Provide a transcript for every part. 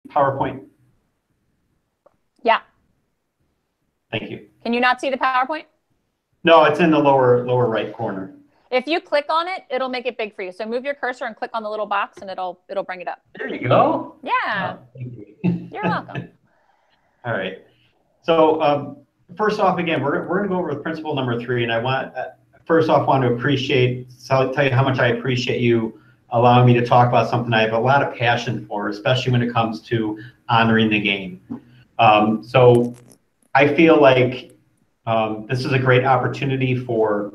PowerPoint? Yeah. Thank you. Can you not see the PowerPoint? No, it's in the lower right corner. If you click on it, it'll make it big for you. So move your cursor and click on the little box, and it'll bring it up. There you go. Yeah. Oh, thank you. You're welcome. All right. So first off, again, we're going to go over principle number 3, and I want first off want to tell you how much I appreciate you allowing me to talk about something I have a lot of passion for, especially when it comes to honoring the game. So I feel like this is a great opportunity for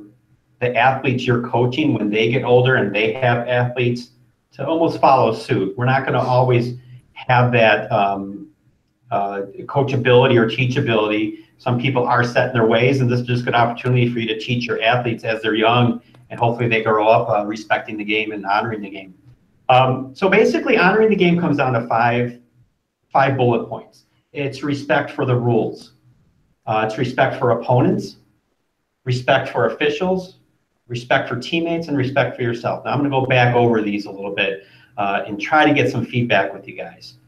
the athletes you're coaching when they get older and they have athletes to almost follow suit. We're not going to always have that coachability or teachability. Some people are set in their ways, and this is just a good opportunity for you to teach your athletes as they're young, and hopefully they grow up respecting the game and honoring the game. So basically, honoring the game comes down to five bullet points. It's respect for the rules. It's respect for opponents, respect for officials, respect for teammates, and respect for yourself. Now I'm going to go back over these a little bit and try to get some feedback with you guys.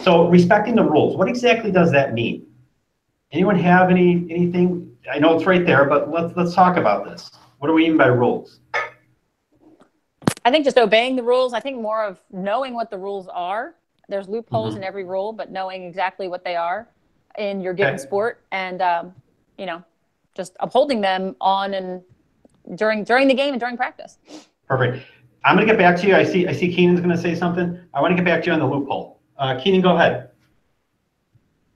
So respecting the rules, what exactly does that mean? Anyone have anything? I know it's right there, but let's talk about this. What do we mean by rules? I think just obeying the rules. I think more of knowing what the rules are. There's loopholes in every rule, but knowing exactly what they are in your given sport, and you know, just upholding them on and during the game and during practice. Perfect. I'm going to get back to you. I see Keenan's going to say something. I want to get back to you on the loophole. Keenan, go ahead.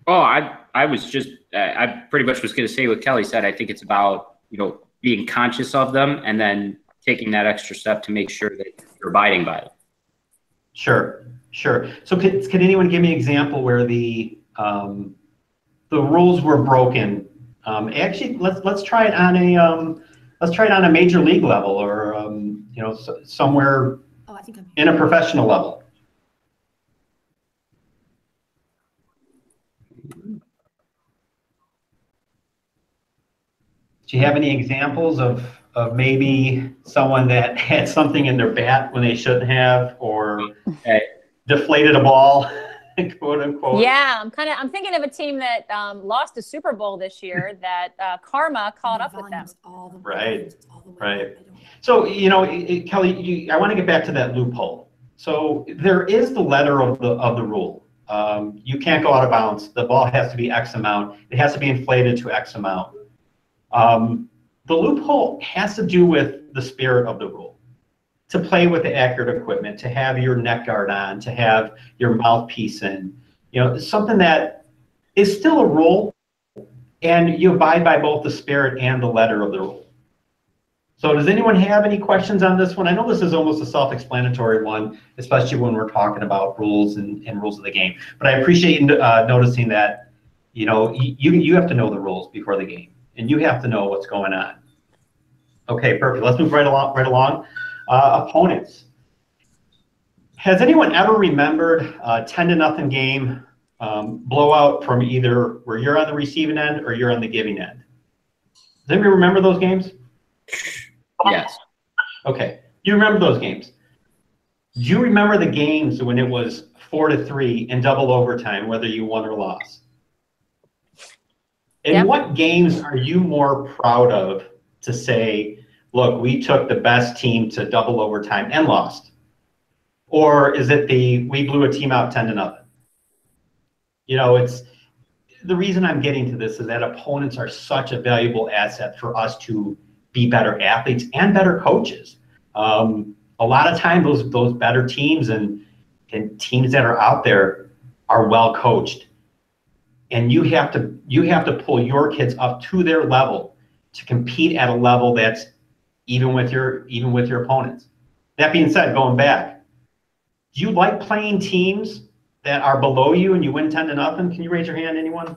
Oh, I was just I pretty much was going to say what Kelly said. I think it's about, you know, being conscious of them and then taking that extra step to make sure that you're abiding by it. Sure. So can anyone give me an example where the rules were broken? Actually, let's try it on a major league level, or you know, somewhere in a professional level. Do you have any examples of maybe someone that had something in their bat when they shouldn't have, or deflated a ball, quote unquote? Yeah, I'm thinking of a team that lost a Super Bowl this year that karma caught up with them. Right. So, you know, Kelly, I want to get back to that loophole. So there is the letter of the rule. You can't go out of bounds. The ball has to be X amount. It has to be inflated to X amount. The loophole has to do with the spirit of the rule. To play with the accurate equipment, to have your neck guard on, to have your mouthpiece in, you know, something that is still a rule, and you abide by both the spirit and the letter of the rule. So does anyone have any questions on this one? I know this is almost a self-explanatory one, especially when we're talking about rules and rules of the game. But I appreciate you noticing that, you know, you have to know the rules before the game, and you have to know what's going on. Okay, perfect. Let's move right along. Opponents. Has anyone ever remembered a 10-0 game blowout from either where you're on the receiving end or you're on the giving end? Does anybody remember those games? Yes. Okay, you remember those games. Do you remember the games when it was 4-3 in double overtime, whether you won or lost? And what games are you more proud of to say, look, we took the best team to double overtime and lost? Or is it we blew a team out 10-0? You know, it's the reason I'm getting to this is that opponents are such a valuable asset for us to be better athletes and better coaches. A lot of times those better teams and teams that are out there are well coached. And you have to pull your kids up to their level to compete at a level that's even with your opponents. That being said, going back, do you like playing teams that are below you and you win 10-0? Can you raise your hand, anyone?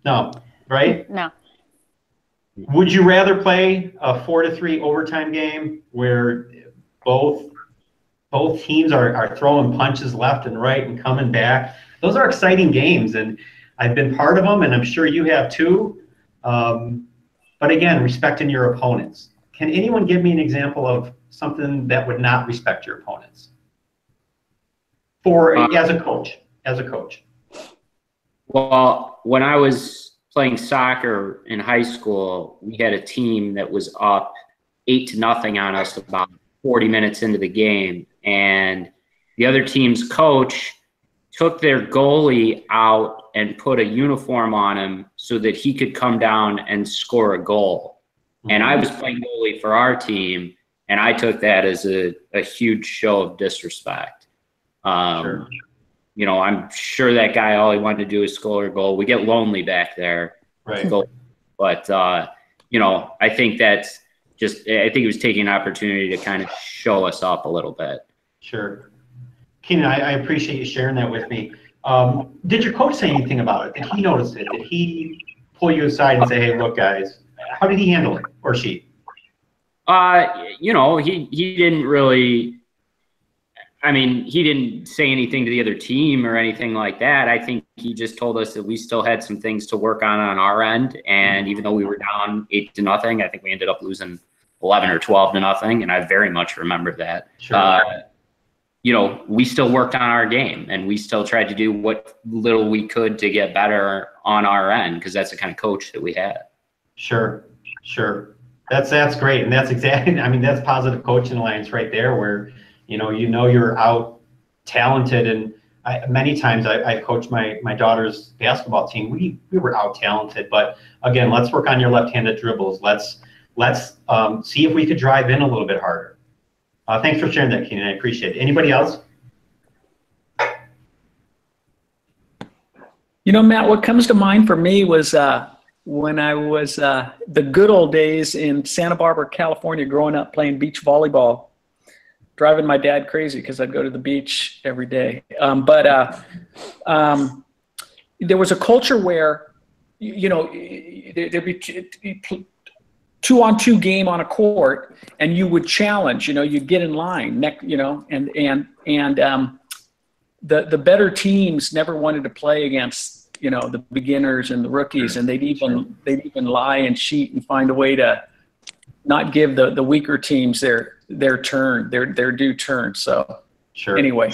No, right? No. Would you rather play a 4-3 overtime game where both teams are throwing punches left and right and coming back? Those are exciting games, and I've been part of them, and I'm sure you have too. But again, respecting your opponents. Can anyone give me an example of something that would not respect your opponents? As a coach, as a coach? Well, when I was playing soccer in high school, we had a team that was up 8-0 on us about 40 minutes into the game. And the other team's coach took their goalie out and put a uniform on him so that he could come down and score a goal. And I was playing goalie for our team, and I took that as a huge show of disrespect. Sure. You know, I'm sure that guy, all he wanted to do is score a goal. We get lonely back there. Right. But, you know, I think that's just, I think it was taking an opportunity to kind of show us up a little bit. Sure. Keenan, I appreciate you sharing that with me. Did your coach say anything about it? Did he notice it? Did he pull you aside and say, hey, look, guys, how did he handle it, or she? You know, he didn't really, I mean, he didn't say anything to the other team or anything like that. I think he just told us that we still had some things to work on our end. And even though we were down 8-0, I think we ended up losing 11 or 12-0. And I very much remember that. Sure. You know, we still worked on our game, and we still tried to do what little we could to get better on our end, because that's the kind of coach that we had. Sure. That's great. And that's exactly, I mean, that's positive coaching alliance right there, where, you know you're out talented. And many times I coached my daughter's basketball team. We were out talented, but again, let's work on your left-handed dribbles. Let's see if we could drive in a little bit harder. Thanks for sharing that, Keenan. I appreciate it. Anybody else? You know, Matt, what comes to mind for me was when I was the good old days in Santa Barbara, California, growing up playing beach volleyball, driving my dad crazy because I'd go to the beach every day. But there was a culture where, you know, there'd be 2-on-2 game on a court, and you would challenge, you know, you'd get in line, you know, and the better teams never wanted to play against, you know, the beginners and the rookies, and they'd even lie and cheat and find a way to not give the weaker teams their turn, their due turn. So anyway,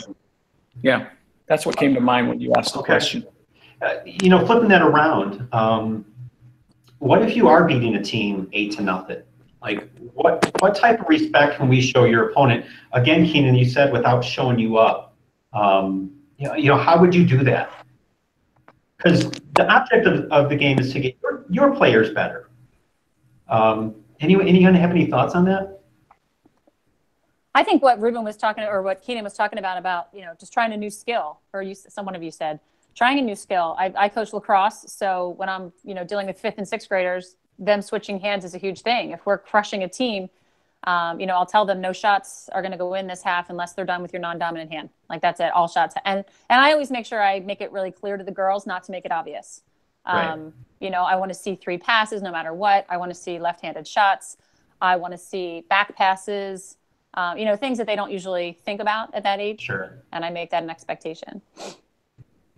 yeah, that's what came to mind when you asked the question. You know, flipping that around, what if you are beating a team 8-0? Like, what type of respect can we show your opponent? Again, Keenan, you said without showing you up. You know, how would you do that? Because the object of the game is to get your players better. Anyone have any thoughts on that? I think what Ruben was talking, or what Keenan was talking about, you know, just trying a new skill, or someone of you said, trying a new skill. I coach lacrosse, so when I'm, you know, dealing with 5th and 6th graders, them switching hands is a huge thing. If we're crushing a team, you know, I'll tell them no shots are going to go in this half unless they're done with your non-dominant hand. Like, that's it, all shots. And I always make sure I make it really clear to the girls not to make it obvious. Right. You know, I want to see 3 passes no matter what. I want to see left-handed shots. I want to see back passes, you know, things that they don't usually think about at that age. Sure. And I make that an expectation.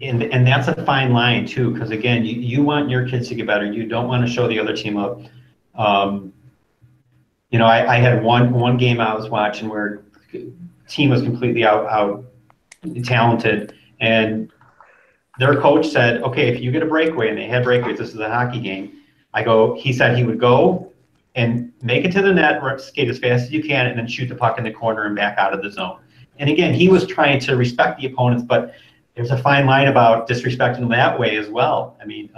And that's a fine line too, because again, you want your kids to get better. You don't want to show the other team up. You know, I had one game I was watching where the team was completely out talented, and their coach said, okay, if you get a breakaway, and they had breakaways, this is a hockey game. He said he would go and make it to the net, skate as fast as you can, and then shoot the puck in the corner and back out of the zone. And again, he was trying to respect the opponents, but there's a fine line about disrespecting them that way as well. I mean,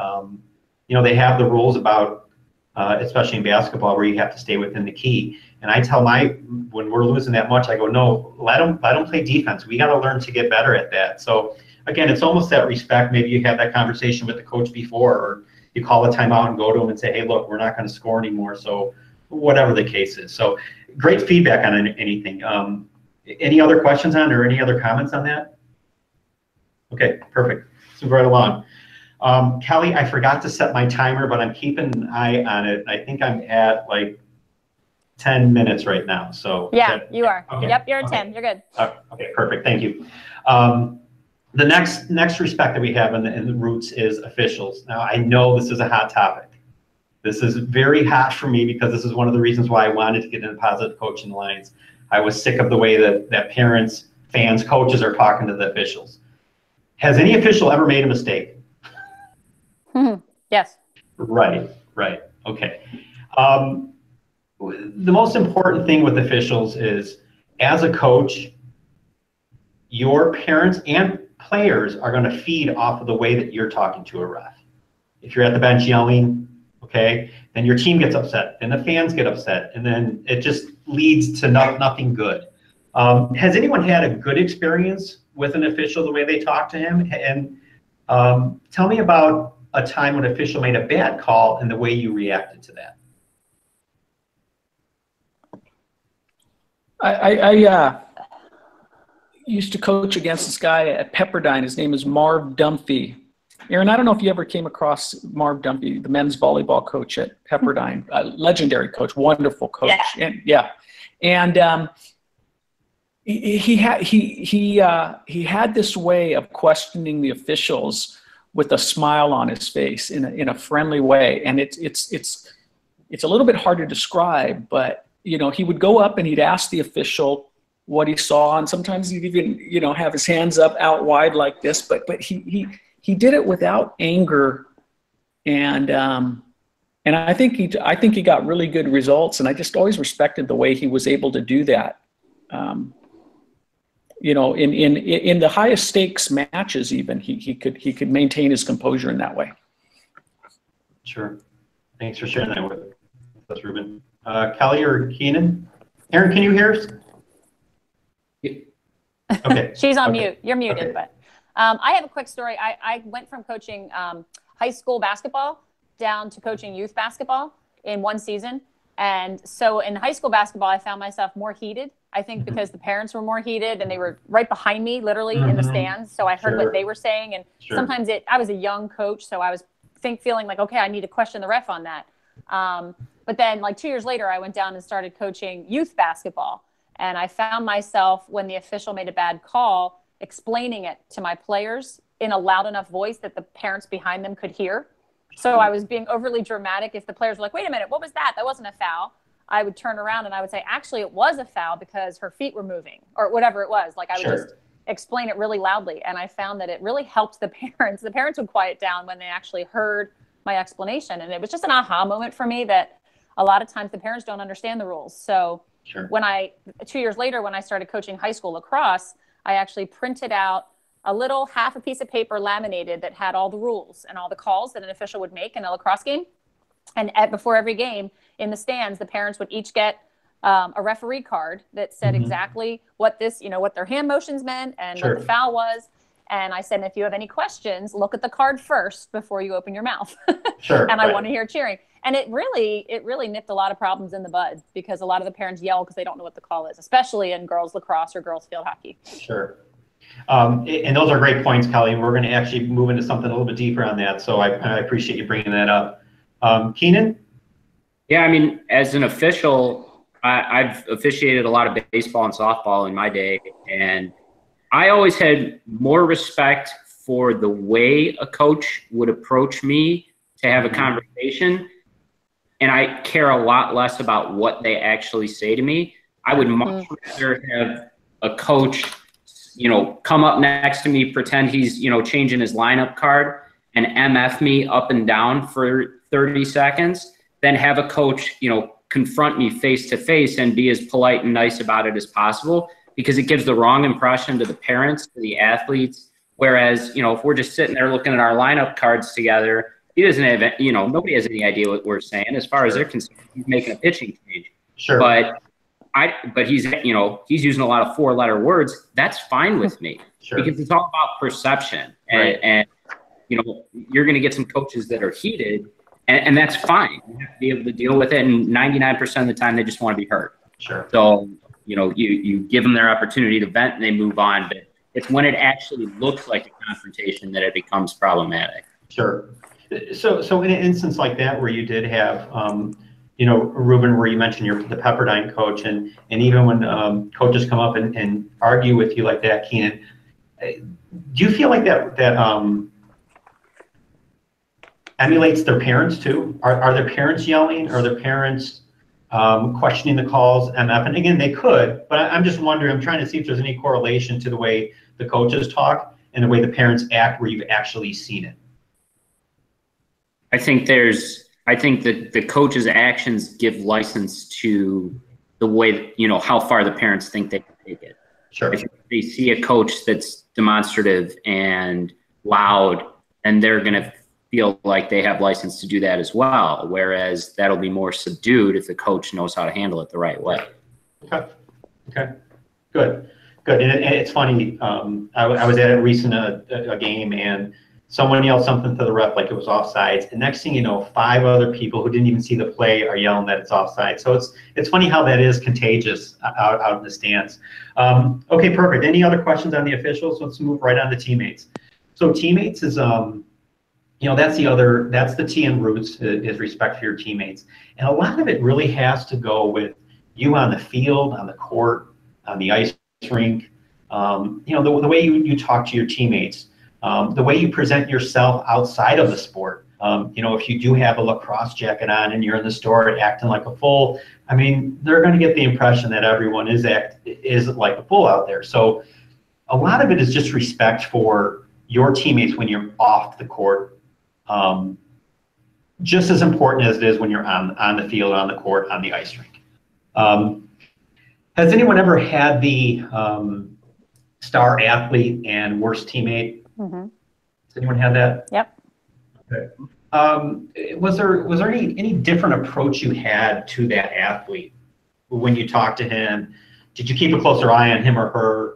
you know, they have the rules about, especially in basketball, where you have to stay within the key. And I tell when we're losing that much, I go, no, let them play defense. We got to learn to get better at that. So again, it's almost that respect. Maybe you have that conversation with the coach before, or you call a timeout and go to him and say, hey, look, we're not going to score anymore. So whatever the case is. So great feedback on anything. Any other questions on, or any other comments on that? Okay, perfect. So right along. Kelly, I forgot to set my timer, but I'm keeping an eye on it. I think I'm at like 10 minutes right now. So yeah, you are. Okay. Yep, you're at 10. You're good. Okay, perfect. Thank you. The next respect that we have in the roots is officials. Now, I know this is a hot topic. This is very hot for me, because this is one of the reasons why I wanted to get into Positive Coaching Alliance. I was sick of the way that parents, fans, coaches are talking to the officials. Has any official ever made a mistake? Yes. Right, right. Okay. The most important thing with officials is, as a coach, your parents and players are going to feed off of the way that you're talking to a ref. If you're at the bench yelling, okay, then your team gets upset, and the fans get upset, and then it just leads to nothing good. Has anyone had a good experience with an official, the way they talk to him? And tell me about a time when an official made a bad call and the way you reacted to that. I used to coach against this guy at Pepperdine. His name is Marv Dunphy. Aaron, I don't know if you ever came across Marv Dunphy, the men's volleyball coach at Pepperdine. Legendary coach, wonderful coach. Yeah. And he had this way of questioning the officials with a smile on his face in a friendly way, and it's a little bit hard to describe, but you know, he would go up and he'd ask the official what he saw, and sometimes he'd even, you know, have his hands up out wide like this, but he did it without anger, and I think he got really good results, and I just always respected the way he was able to do that. You know, in the highest stakes matches, even he could maintain his composure in that way. Sure. Thanks for sharing that with us, Ruben. Kelly or Keenan? Aaron, can you hear us? Okay. She's on mute. You're muted, but I have a quick story. I went from coaching high school basketball down to coaching youth basketball in one season. And so in high school basketball, I found myself more heated, I think, because the parents were more heated and they were right behind me, literally in the stands. So I heard what they were saying. And sometimes I was a young coach, so I was feeling like, okay, I need to question the ref on that. But then like 2 years later, I went down and started coaching youth basketball. And I found myself, when the official made a bad call, explaining it to my players in a loud enough voice that the parents behind them could hear. So I was being overly dramatic. If the players were like, wait a minute, what was that? That wasn't a foul. I would turn around and I would say, actually, it was a foul because her feet were moving, or whatever it was. Like I would just explain it really loudly. And I found that it really helped the parents. The parents would quiet down when they actually heard my explanation. And it was just an aha moment for me that a lot of times the parents don't understand the rules. So when 2 years later, when I started coaching high school lacrosse, I actually printed out a little half a piece of paper laminated that had all the rules and all the calls that an official would make in a lacrosse game. And before every game in the stands, the parents would each get a referee card that said exactly what what their hand motions meant and what the foul was. And I said, if you have any questions, look at the card first before you open your mouth. And I want to hear cheering. And it really nipped a lot of problems in the bud, because a lot of the parents yell because they don't know what the call is, especially in girls lacrosse or girls field hockey. And those are great points, Kelly. We're going to actually move into something a little bit deeper on that. So I appreciate you bringing that up. Keenan? Yeah, I mean, as an official, I've officiated a lot of baseball and softball in my day, and I always had more respect for the way a coach would approach me to have a conversation, and I care a lot less about what they actually say to me. I would much rather have a coach, come up next to me, pretend he's, changing his lineup card and MF me up and down for 30 seconds, than have a coach, confront me face to face and be as polite and nice about it as possible, because it gives the wrong impression to the parents, to the athletes. Whereas, if we're just sitting there looking at our lineup cards together, he doesn't have, nobody has any idea what we're saying. As far as they're concerned, he's making a pitching change. But he's, he's using a lot of 4-letter words. That's fine with me, because it's all about perception. And you're going to get some coaches that are heated, and that's fine. You have to be able to deal with it. And 99% of the time, they just want to be heard. So, you give them their opportunity to vent and they move on. But it's when it actually looks like a confrontation that it becomes problematic. So in an instance like that, where you did have, Ruben, where you mentioned the Pepperdine coach, and even when coaches come up and argue with you like that, Keenan, do you feel like that emulates their parents too? Are their parents yelling? Are their parents questioning the calls, MF? And again, they could, but I'm just wondering, I'm trying to see if there's any correlation to the way the coaches talk. and the way the parents act where you've actually seen it? I think that the coach's actions give license to the way, how far the parents think they can take it. Sure. If they see a coach that's demonstrative and loud, and they're going to feel like they have license to do that as well. Whereas that'll be more subdued if the coach knows how to handle it the right way. Okay. Good. And it's funny. I was at a recent a game, and someone yelled something to the ref like it was offsides, and next thing you know, 5 other people who didn't even see the play are yelling that it's offside. So it's funny how that is contagious out in the stands. Okay, perfect. Any other questions on the officials? Let's move right on to teammates. So teammates is that's the T in roots, is respect for your teammates, and a lot of it really has to go with you on the field, on the court, on the ice rink. The way you talk to your teammates. The way you present yourself outside of the sport. If you do have a lacrosse jacket on and you're in the store acting like a fool, they're going to get the impression that everyone is like a fool out there. So a lot of it is just respect for your teammates when you're off the court. Just as important as it is when you're on the field, on the court, on the ice rink. Has anyone ever had the star athlete and worst teammate? Mm-hmm. Does anyone have that? Yep. Okay. Was there any different approach you had to that athlete when you talked to him? Did you keep a closer eye on him or her?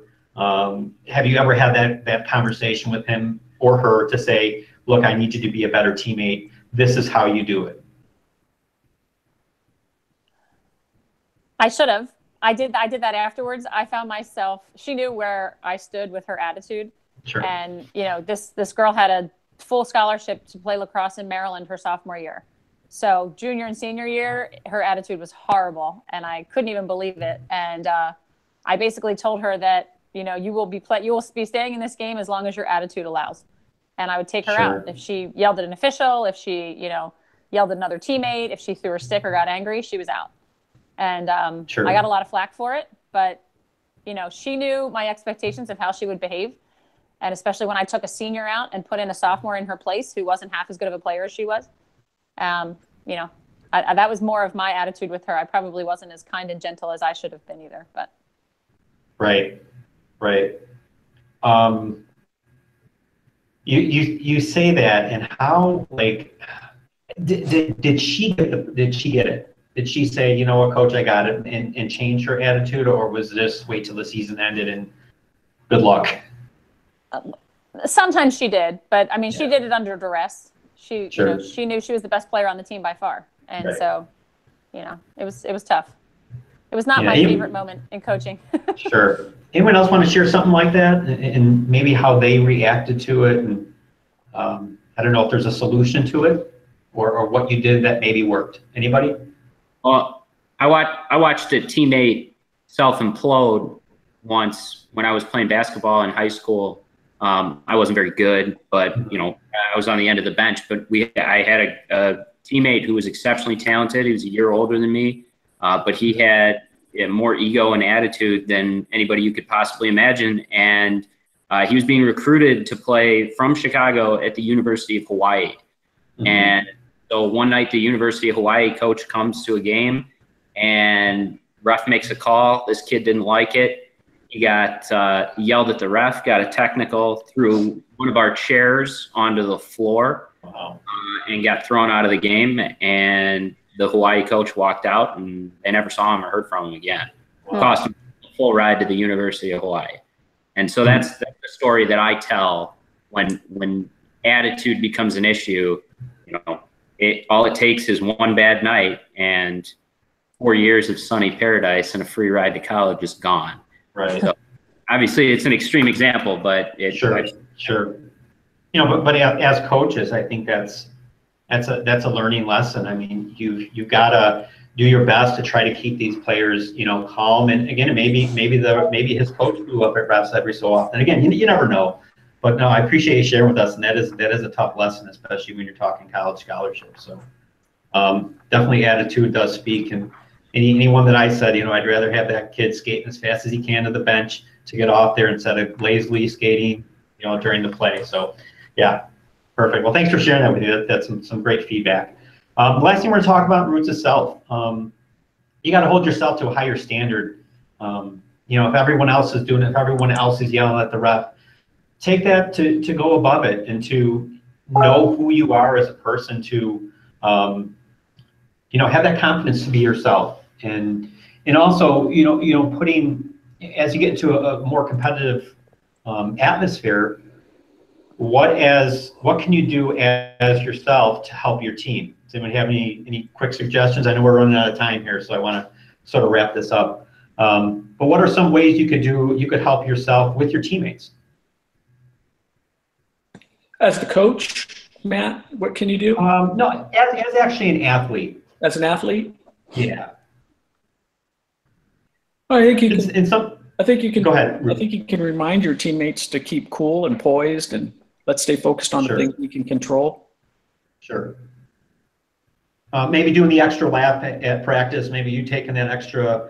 Have you ever had that conversation with him or her to say, look, I need you to be a better teammate. This is how you do it. I should have. I did that afterwards. I found myself, she knew where I stood with her attitude. Sure. And, this girl had a full scholarship to play lacrosse in Maryland her sophomore year. So junior and senior year, her attitude was horrible, and I couldn't even believe it. And I basically told her that, you will be staying in this game as long as your attitude allows. And I would take her out. If she yelled at an official, if she, yelled at another teammate, if she threw her stick or got angry, she was out. And I got a lot of flack for it, but, she knew my expectations of how she would behave. And especially when I took a senior out and put in a sophomore in her place who wasn't half as good of a player as she was, that was more of my attitude with her. I probably wasn't as kind and gentle as I should have been either. But Right. You say that, and how, did she get it? Did she say, you know what, coach, I got it, and change her attitude, or was this wait till the season ended and good luck? Sometimes she did, but she did it under duress. She knew she was the best player on the team by far, and so, it was tough. It was not my favorite moment in coaching. Sure. Anyone else want to share something like that, and maybe how they reacted to it? And I don't know if there's a solution to it, or what you did that maybe worked. Anybody? Well, I watched a teammate self-implode once when I was playing basketball in high school. I wasn't very good, but I was on the end of the bench. But I had a teammate who was exceptionally talented. He was a year older than me, but he had more ego and attitude than anybody you could possibly imagine. And he was being recruited to play from Chicago at the University of Hawaii. Mm-hmm. And so one night the University of Hawaii coach comes to a game, and ref makes a call. This kid didn't like it. He got yelled at the ref, got a technical, threw one of our chairs onto the floor. Wow. And got thrown out of the game. And the Hawaii coach walked out, and they never saw him or heard from him again. Wow. Cost him a full ride to the University of Hawaii. And so that's the story that I tell when attitude becomes an issue. All it takes is one bad night, and 4 years of sunny paradise and a free ride to college is gone. Right. So obviously, it's an extreme example, but Sure. But as coaches, I think that's a learning lesson. You've got to do your best to try to keep these players, calm. And again, maybe his coach blew up at refs every so often. Again, you never know. But no, I appreciate you sharing with us, and that is a tough lesson, especially when you're talking college scholarships. So definitely attitude does speak. And anyone that I said, I'd rather have that kid skating as fast as he can to the bench to get off there instead of lazily skating, during the play. So, yeah, perfect. Well, thanks for sharing that with you. That's some great feedback. Last thing we're going to talk about, roots itself. You got to hold yourself to a higher standard. If everyone else is doing it, if everyone else is yelling at the ref, take that to go above it and to know who you are as a person, to have that confidence to be yourself, and also putting, as you get into a more competitive atmosphere, what can you do as yourself to help your team? Does anyone have any quick suggestions? I know we're running out of time here, so I want to sort of wrap this up. But what are some ways you could help yourself with your teammates? As the coach, Matt, what can you do? No, as actually an athlete. As an athlete? Yeah. I think you can. Go ahead. I think you can remind your teammates to keep cool and poised, and let's stay focused on the things we can control. Sure. Maybe doing the extra lap at practice. Maybe you taking that extra,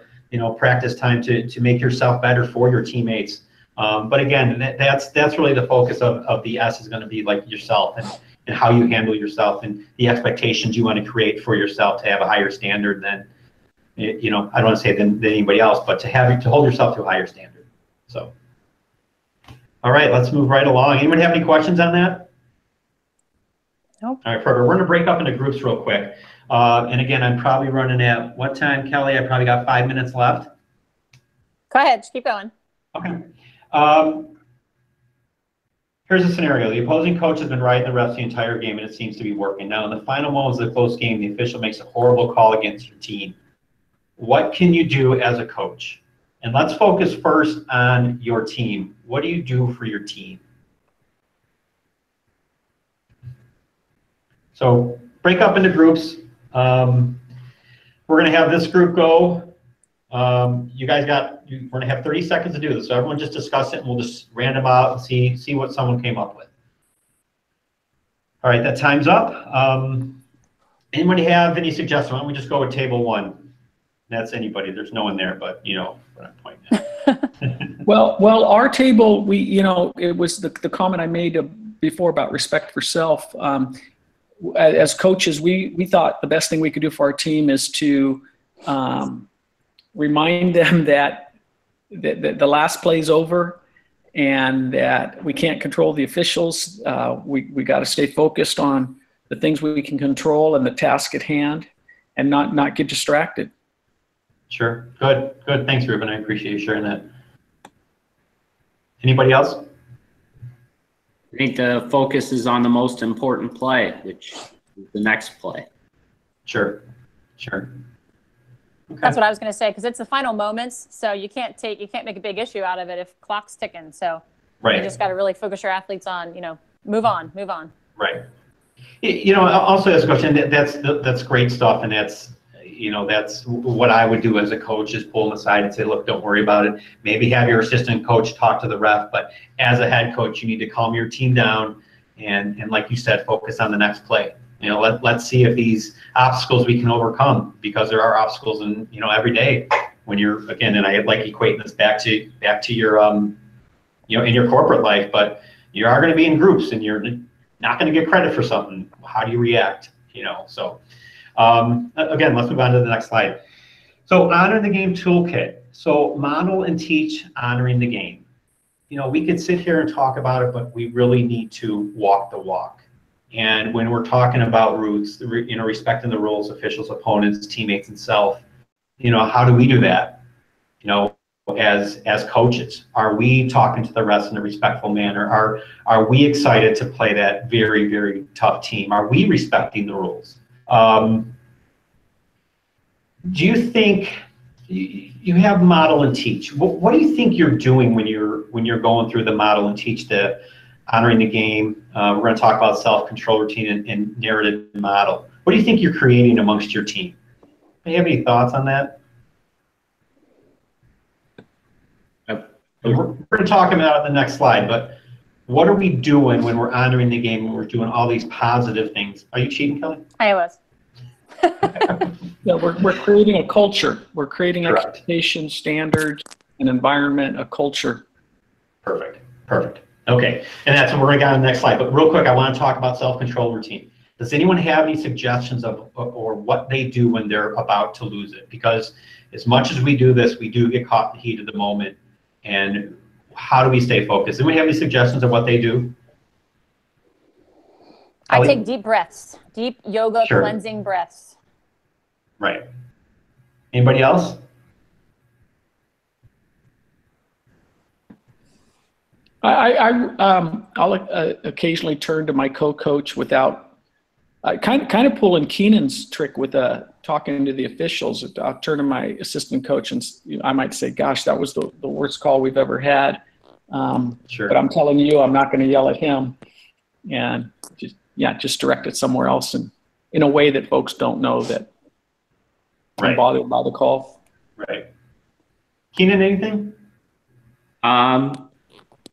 practice time to make yourself better for your teammates. But again, that's really the focus of the S is going to be like yourself and how you handle yourself and the expectations you want to create for yourself to have a higher standard than, I don't want to say than anybody else, but to hold yourself to a higher standard. So, all right, let's move right along. Anyone have any questions on that? Nope. All right, perfect. We're going to break up into groups real quick. And again, I'm probably running at what time, Kelly? I probably got 5 minutes left. Go ahead, just keep going. Okay. Here's a scenario. The opposing coach has been riding the refs the entire game, and it seems to be working. Now, in the final moments of the close game, the official makes a horrible call against your team. What can you do as a coach? And let's focus first on your team. What do you do for your team? So break up into groups. We're going to have this group go. You guys we're going to have 30 seconds to do this. So everyone just discuss it, and we'll just random out and see what someone came up with. All right, that time's up. Anybody have any suggestions? Why don't we just go with table one? That's anybody. There's no one there, but what I'm pointing at. Well, our table, it was the comment I made before about respect for self. As coaches, we thought the best thing we could do for our team is to remind them that the last play's over and that we can't control the officials. We got to stay focused on the things we can control and the task at hand, and not get distracted. Sure. Good. Thanks, Ruben. I appreciate you sharing that. Anybody else? I think the focus is on the most important play, which is the next play. Sure. Okay. That's what I was going to say, because it's the final moments, so you can't make a big issue out of it if clock's ticking. So you just got to really focus your athletes on, move on. Right. Also as a coach, and that's great stuff, and that's what I would do as a coach, is pull them aside and say, look, don't worry about it. Maybe have your assistant coach talk to the ref, but as a head coach, you need to calm your team down and like you said, focus on the next play. Let's see if these obstacles we can overcome, because there are obstacles in every day when you're, again, and I like equating this back to your in your corporate life, but you are going to be in groups and you're not going to get credit for something. How do you react? So again, let's move on to the next slide. So honor the game toolkit. So model and teach honoring the game. We could sit here and talk about it, but we really need to walk the walk. And when we're talking about roots, respecting the rules, officials, opponents, teammates, and self, how do we do that? As coaches, are we talking to the refs in a respectful manner? Are we excited to play that very, very tough team? Are we respecting the rules? Do you think you have model and teach? What do you think you're doing when you're going through the model and teach, the honoring the game? We're going to talk about self-control, routine, and narrative model. What do you think you're creating amongst your team? Do you have any thoughts on that? We're going to talk about it on the next slide, but what are we doing when we're honoring the game, when we're doing all these positive things? Are you cheating, Kelly? I was. Yeah, we're creating a culture. We're creating Correct. expectations, standards, an environment, a culture. Perfect. Okay, and that's what we're going to go on the next slide. But real quick, I want to talk about self-control routine. Does anyone have any suggestions of or what they do when they're about to lose it? Because as much as we do this, we do get caught in the heat of the moment. And how do we stay focused? Do we have any suggestions of what they do? I take deep breaths, deep yoga Sure. cleansing breaths. Right. Anybody else? I'll occasionally turn to my co-coach without kind of pulling Keenan's trick with talking to the officials. I'll turn to my assistant coach and I might say, "Gosh, that was the worst call we've ever had." Sure. But I'm telling you, I'm not going to yell at him, and just direct it somewhere else, and in a way that folks don't know that I'm bothered by the call. Right. Keenan, anything?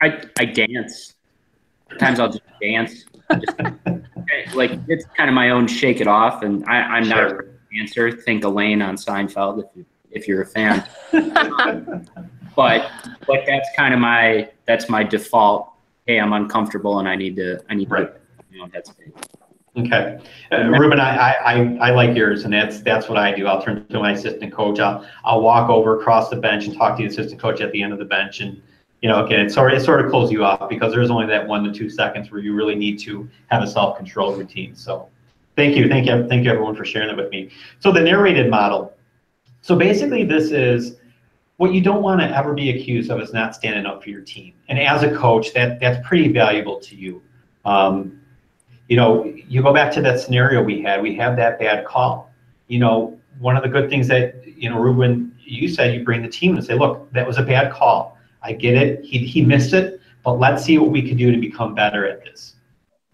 I dance. Sometimes I'll just dance. Like it's kind of my own shake it off, and I'm not a dancer. Think Elaine on Seinfeld if you're a fan. But that's kind of my default. Hey, I'm uncomfortable and I need to that's it. Okay, Ruben, I like yours, and that's what I do. I'll turn to my assistant coach. I'll walk over across the bench and talk to the assistant coach at the end of the bench, and again, it sort of closes you off because there's only that 1 to 2 seconds where you really need to have a self-control routine. So, thank you everyone for sharing that with me. So the narrated model. So basically, this is what you don't want to ever be accused of is not standing up for your team. And as a coach, that's pretty valuable to you. You go back to that scenario we have that bad call. One of the good things that, Ruben, you said, you bring the team and say, look, that was a bad call. I get it. He missed it, but let's see what we can do to become better at this.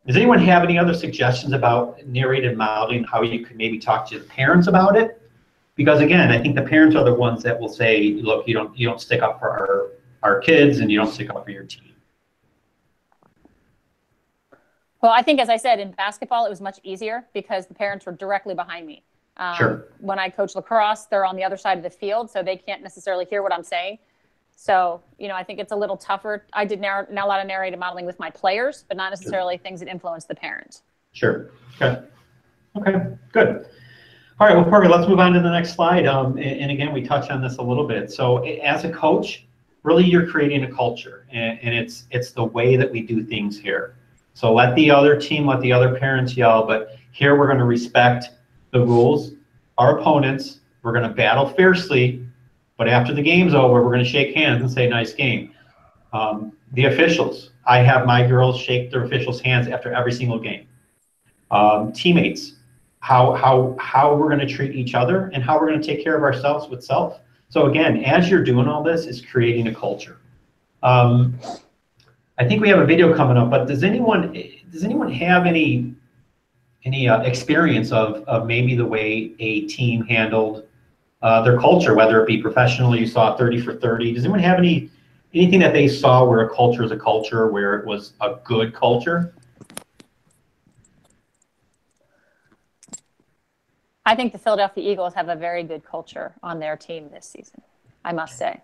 Does anyone have any other suggestions about narrated modeling, how you could maybe talk to the parents about it? Because again, I think the parents are the ones that will say, look, you don't stick up for our kids and you don't stick up for your team. Well, I think, as I said, in basketball, it was much easier because the parents were directly behind me. Sure. When I coach lacrosse, they're on the other side of the field, so they can't necessarily hear what I'm saying. So, I think it's a little tougher. I did now a lot of narrated modeling with my players, but not necessarily things that influence the parents. Sure. Okay, good. All right, well, Parker, let's move on to the next slide. And again, we touched on this a little bit. So as a coach, really you're creating a culture, and it's the way that we do things here. So let the other parents yell, but here we're going to respect the rules, our opponents, we're going to battle fiercely, but after the game's over, we're going to shake hands and say, nice game. The officials, I have my girls shake their officials' hands after every single game. Teammates, how we're going to treat each other and how we're going to take care of ourselves with self. So again, as you're doing all this, is creating a culture. I think we have a video coming up, but does anyone have any experience of maybe the way a team handled their culture, whether it be professional, you saw 30 for 30. Does anyone have anything that they saw where a culture is a culture, where it was a good culture? I think the Philadelphia Eagles have a very good culture on their team this season, I must say.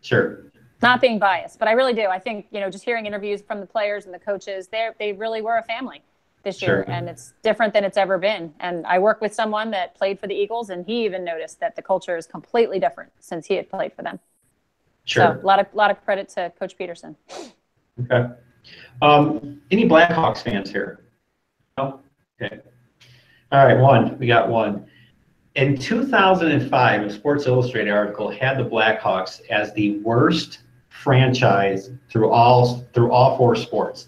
Sure. Not being biased, but I really do. I think, just hearing interviews from the players and the coaches, they really were a family this year, and it's different than it's ever been. And I work with someone that played for the Eagles, and he even noticed that the culture is completely different since he had played for them. Sure. So a lot of credit to Coach Peterson. Okay. Any Blackhawks fans here? No? Okay. All right, we got one. In 2005, a Sports Illustrated article had the Blackhawks as the worst franchise through all 4 sports.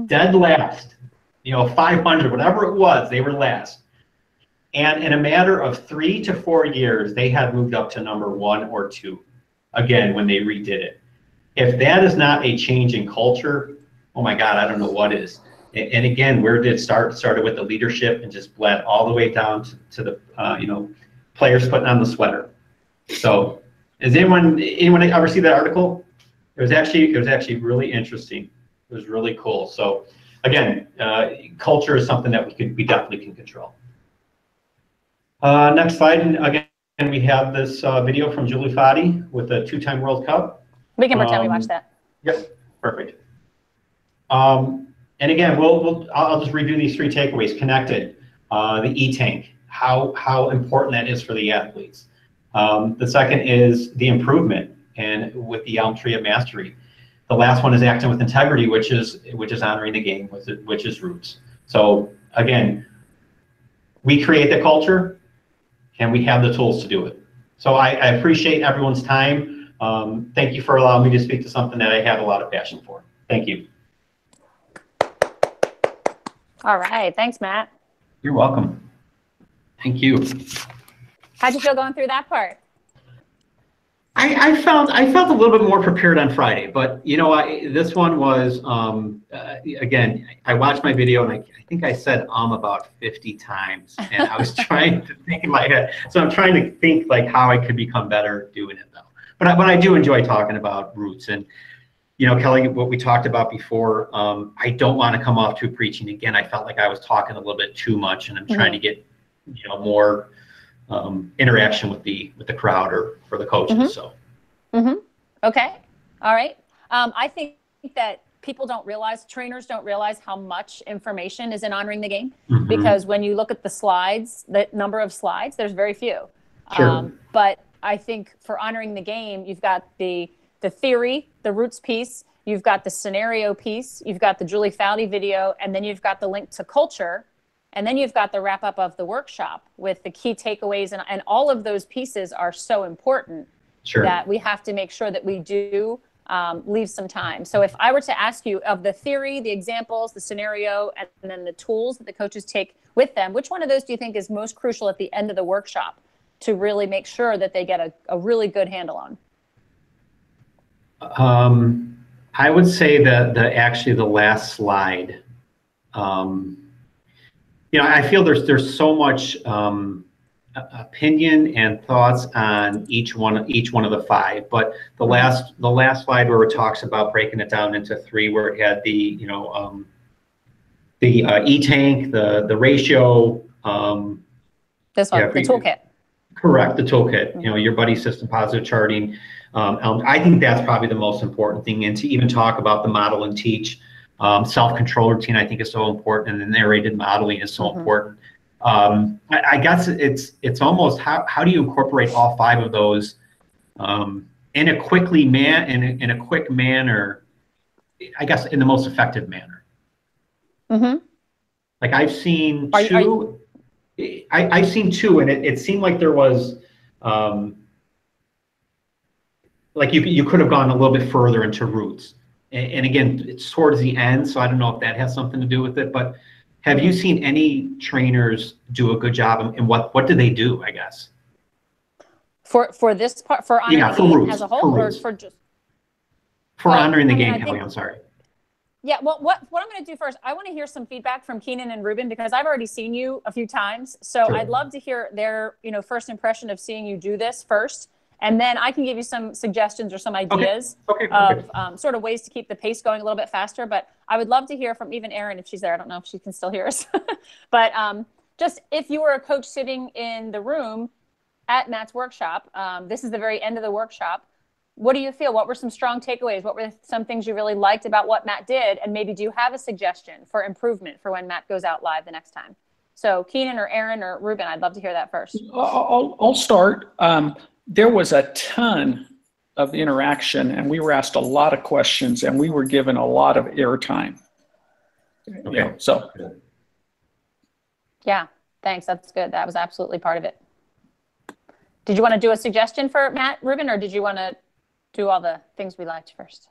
Dead last. 500, whatever it was, they were last. And in a matter of 3 to 4 years, they had moved up to number 1 or 2 again when they redid it. If that is not a change in culture, oh my God, I don't know what is. And again, where did it start? It started with the leadership and just bled all the way down to the players putting on the sweater. So, has anyone ever see that article? It was actually really interesting. It was really cool. So, again, culture is something that we definitely can control. Next slide, and again, we have this video from Julie Fati with the 2-time World Cup. We can pretend we watched that. Yep, perfect. And again, I'll just review these 3 takeaways. Connected, the e-tank, how important that is for the athletes. The second is the improvement, and with the elm tree of mastery. The last one is acting with integrity, which is honoring the game, which is roots. So again, we create the culture, and we have the tools to do it. So I appreciate everyone's time. Thank you for allowing me to speak to something that I have a lot of passion for. Thank you. All right. Thanks, Matt. You're welcome. Thank you. How'd you feel going through that part? I felt a little bit more prepared on Friday, but you know, this one was, again, I watched my video and I think I said about 50 times, and I was trying to think in my head. So I'm trying to think like how I could become better doing it though. But I do enjoy talking about roots. And you know, Kelly, what we talked about before, I don't want to come off too preaching. Again, I felt like I was talking a little bit too much, and I'm trying to get, you know, more interaction with the crowd or the coaches. So. Okay. All right. I think that people don't realize, trainers don't realize how much information is in honoring the game, because when you look at the slides, the number of slides, there's very few. Sure. But I think for honoring the game, you've got the theory, the roots piece, you've got the scenario piece, you've got the Julie Foudy video, and then you've got the link to culture. And then you've got the wrap up of the workshop with the key takeaways, and all of those pieces are so important that we have to make sure that we do leave some time. So if I were to ask you of the theory, the examples, the scenario, and then the tools that the coaches take with them, which one of those do you think is most crucial at the end of the workshop to really make sure that they get a really good handle on? I would say actually the last slide. You know, I feel there's so much opinion and thoughts on each one of the 5, but the last slide where it talks about breaking it down into 3, where it had the e-tank, the ratio. This one, the toolkit. Correct, the toolkit. You know, your buddy system, positive charting. I think that's probably the most important thing, and to even talk about the model and teach. Self-control routine, I think, is so important, and the narrated modeling is so important. I guess it's almost how do you incorporate all 5 of those in a quick manner, I guess, in the most effective manner. Like I've seen two. I've seen 2, and it seemed like there was like you could have gone a little bit further into roots. And again, it's towards the end, so I don't know if that has something to do with it. But have you seen any trainers do a good job? And what do they do, I guess? For this part, for honoring the game as a whole, or for just honoring the game, Kelly? I'm sorry. Yeah. Well, what I'm going to do first, I want to hear some feedback from Keenan and Ruben, because I've already seen you a few times. So I'd love to hear their first impression of seeing you do this first. And then I can give you some suggestions or some ideas of sort of ways to keep the pace going a little bit faster. But I would love to hear from even Erin, if she's there. I don't know if she can still hear us. But just if you were a coach sitting in the room at Matt's workshop, this is the very end of the workshop. What do you feel? What were some strong takeaways? What were some things you really liked about what Matt did? And maybe do you have a suggestion for improvement for when Matt goes out live the next time? So Keenan or Erin or Ruben, I'd love to hear that first. I'll start. There was a ton of interaction, and we were asked a lot of questions, and we were given a lot of airtime. Okay. So. Yeah, thanks. That's good. That was absolutely part of it. Did you want to do a suggestion for Matt, Ruben, or did you want to do all the things we liked first?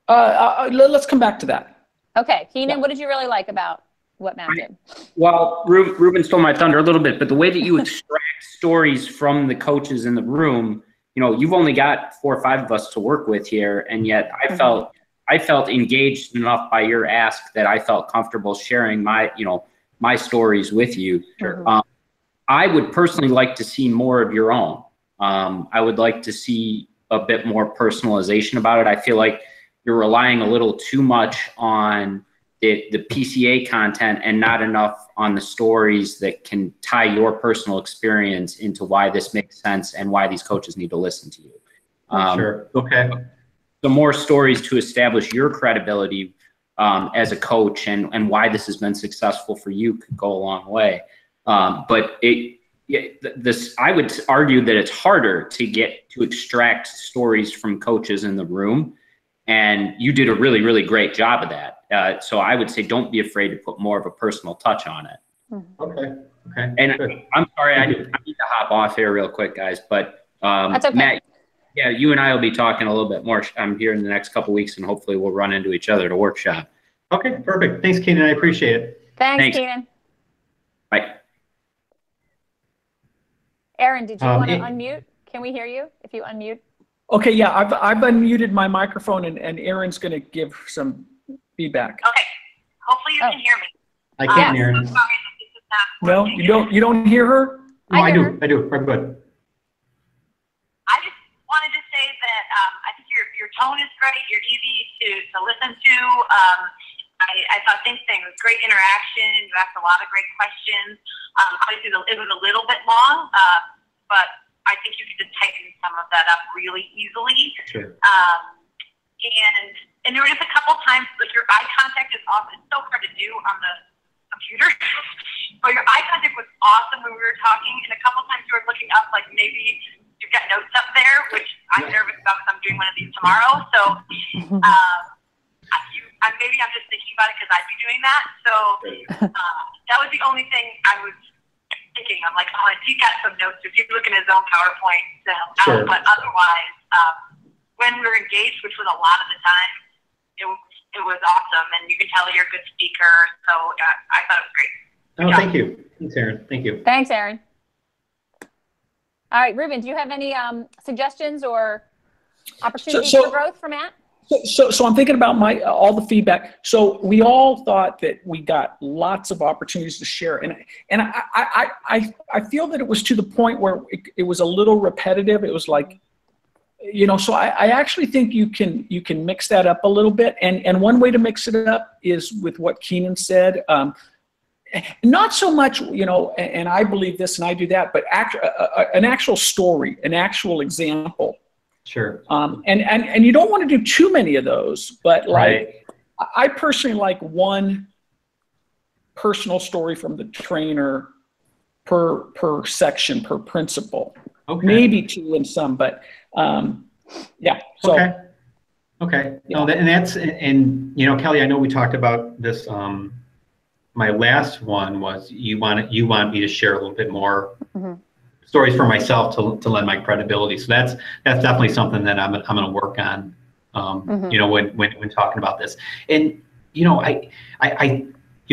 Let's come back to that. Okay. Keenan, what did you really like about what Matt did? Well, Ruben stole my thunder a little bit, but the way that you extract stories from the coaches in the room, you've only got 4 or 5 of us to work with here, and yet I felt engaged enough by your ask that I felt comfortable sharing my stories with you. Sure. I would personally like to see more of your own. I would like to see a bit more personalization about it. I feel like you're relying a little too much on the PCA content and not enough on the stories that can tie your personal experience into why this makes sense and why these coaches need to listen to you. Sure. Okay. some more stories to establish your credibility as a coach and why this has been successful for you could go a long way. But I would argue that it's harder to extract stories from coaches in the room. And you did a really, really great job of that. So I would say, don't be afraid to put more of a personal touch on it. Okay. Okay. And good. I'm sorry, I need to hop off here real quick, guys. But That's okay. Matt, yeah, you and I will be talking a little bit more. I'm here in the next couple of weeks, and hopefully we'll run into each other at a workshop. Okay, perfect. Thanks, Keenan. I appreciate it. Thanks, Keenan. Bye. Aaron, did you want to unmute? Can we hear you if you unmute? Okay, yeah, I've unmuted my microphone, and Aaron's going to give some feedback. Okay, hopefully you can hear me. I can, Aaron. Sorry that this is not No, working. you don't hear her? No, I hear do. I do. We're good. I just wanted to say that I think your tone is great. You're easy to listen to. I thought things was great interaction. You asked a lot of great questions. Obviously, it was a little bit long, but I think you could just tighten some of that up really easily. Sure. And there were just a couple times, like your eye contact is awesome. It's so hard to do on the computer, but your eye contact was awesome when we were talking. And a couple times you were looking up, like maybe you've got notes up there, which I'm nervous about because I'm doing one of these tomorrow. So maybe I'm just thinking about it because I'd be doing that. So that was the only thing I was thinking. I'm like, oh, he got some notes. If you look in his own PowerPoint to help out. Sure. But otherwise, when we were engaged, which was a lot of the time, it was awesome. And you can tell you're a good speaker. So I thought it was great. Oh, thank you. Thanks, Aaron. Thank you. Thanks, Aaron. All right, Ruben, do you have any suggestions or opportunities for growth for Matt? So I'm thinking about all the feedback. So we all thought that we got lots of opportunities to share, and I feel that it was to the point where it was a little repetitive. It was like, so I actually think you can mix that up a little bit, and one way to mix it up is with what Keenan said. Not so much, and I believe this and I do that, but an actual story, an actual example. Sure. And you don't want to do too many of those, but Right. I personally like one personal story from the trainer per section, per principle. Okay. Maybe two in some, but yeah. So, okay. Okay. No, and Kelly, I know we talked about this. My last one was you want me to share a little bit more stories for myself to lend my credibility. So that's definitely something that I'm going to work on. When talking about this, and you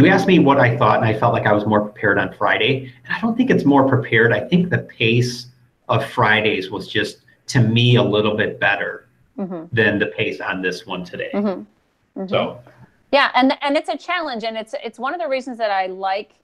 asked me what I thought, and I felt like I was more prepared on Friday, and I don't think it's more prepared. I think the pace of Fridays was just, to me, a little bit better than the pace on this one today. So. Yeah, and it's a challenge, and it's one of the reasons that I like